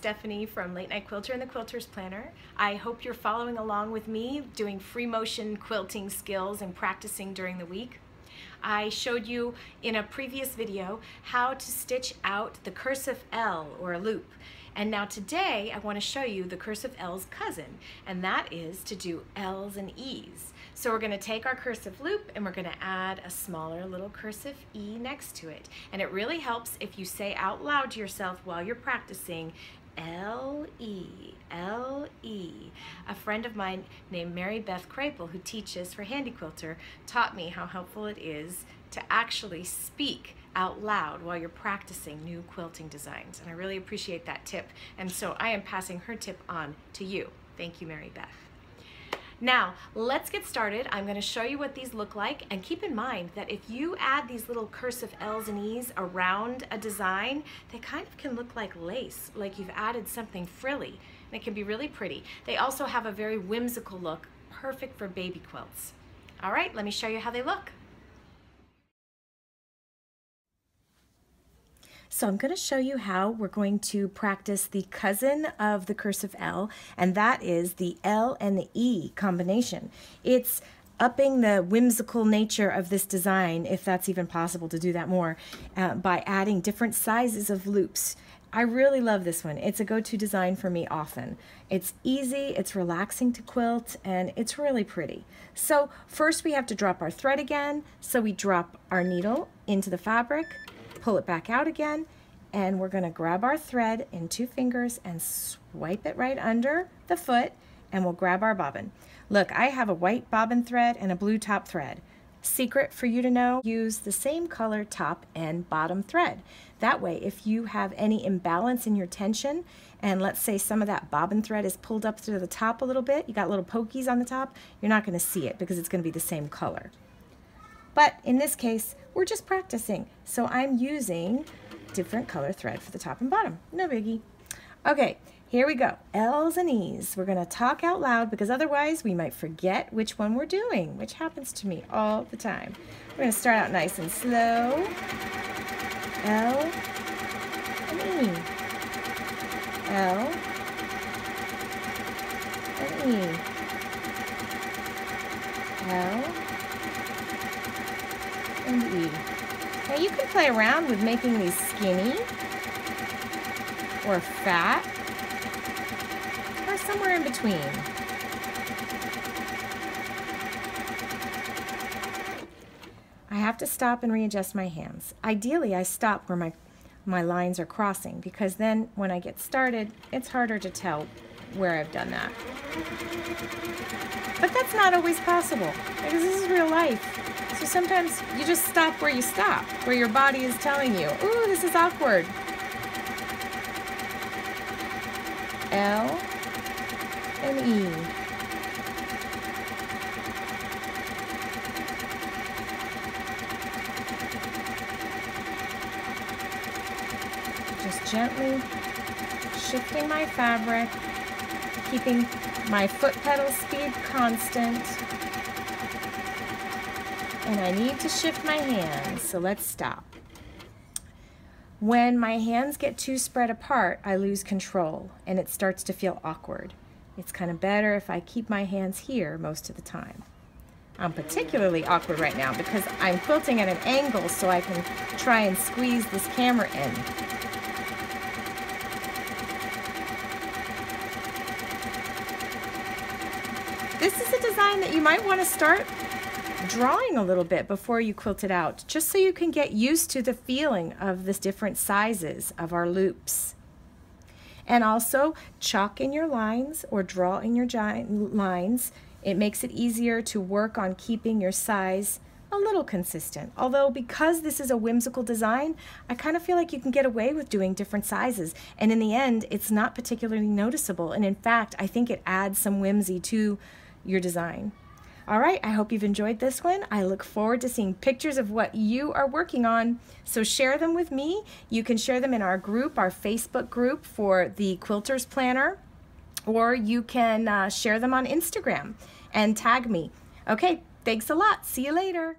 Stephanie from Late Night Quilter and the Quilter's Planner. I hope you're following along with me, doing free motion quilting skills and practicing during the week. I showed you in a previous video how to stitch out the cursive L or a loop. And now today I want to show you the cursive L's cousin, and that is to do L's and E's. So we're going to take our cursive loop and we're going to add a smaller little cursive E next to it. And it really helps if you say out loud to yourself while you're practicing, L-E, L-E. A friend of mine named Mary Beth Krapel, who teaches for Handy Quilter, taught me how helpful it is to actually speak out loud while you're practicing new quilting designs. And I really appreciate that tip. And so I am passing her tip on to you. Thank you, Mary Beth. Now, let's get started. I'm going to show you what these look like, and keep in mind that if you add these little cursive L's and E's around a design, they kind of can look like lace, like you've added something frilly, and it can be really pretty. They also have a very whimsical look, perfect for baby quilts. All right, let me show you how they look. So I'm going to show you how we're going to practice the cousin of the cursive L, and that is the L and the E combination. It's upping the whimsical nature of this design, if that's even possible to do that more, by adding different sizes of loops. I really love this one. It's a go-to design for me often. It's easy, it's relaxing to quilt, and it's really pretty. So first we have to drop our thread again. So we drop our needle into the fabric, pull it back out again, and we're going to grab our thread in 2 fingers and swipe it right under the foot, and we'll grab our bobbin. Look, I have a white bobbin thread and a blue top thread. Secret for you to know, use the same color top and bottom thread. That way, if you have any imbalance in your tension, and let's say some of that bobbin thread is pulled up to the top a little bit, you got little pokies on the top, you're not going to see it because it's going to be the same color. But in this case, we're just practicing. So I'm using different color thread for the top and bottom. No biggie. Okay, here we go. L's and E's. We're going to talk out loud because otherwise we might forget which one we're doing, which happens to me all the time. We're going to start out nice and slow. L and E. L and E. L and E. Now you can play around with making these skinny or fat or somewhere in between. I have to stop and readjust my hands. Ideally, I stop where my lines are crossing, because then when I get started, it's harder to tell where I've done that. But that's not always possible, because this is real life. So sometimes you just stop where you stop, where your body is telling you, ooh, this is awkward. L and E. Just gently shifting my fabric, keeping my foot pedal speed constant. And I need to shift my hands, so let's stop. When my hands get too spread apart, I lose control and it starts to feel awkward. It's kind of better if I keep my hands here most of the time. I'm particularly awkward right now because I'm quilting at an angle so I can try and squeeze this camera in. This is a design that you might want to start drawing a little bit before you quilt it out, just so you can get used to the feeling of the different sizes of our loops. And also chalk in your lines or draw in your lines. It makes it easier to work on keeping your size a little consistent. Although because this is a whimsical design, I kind of feel like you can get away with doing different sizes, and in the end it's not particularly noticeable, and in fact I think it adds some whimsy to your design. All right, I hope you've enjoyed this one. I look forward to seeing pictures of what you are working on. So share them with me. You can share them in our group, our Facebook group for the Quilter's Planner, or you can share them on Instagram and tag me. Okay, thanks a lot. See you later.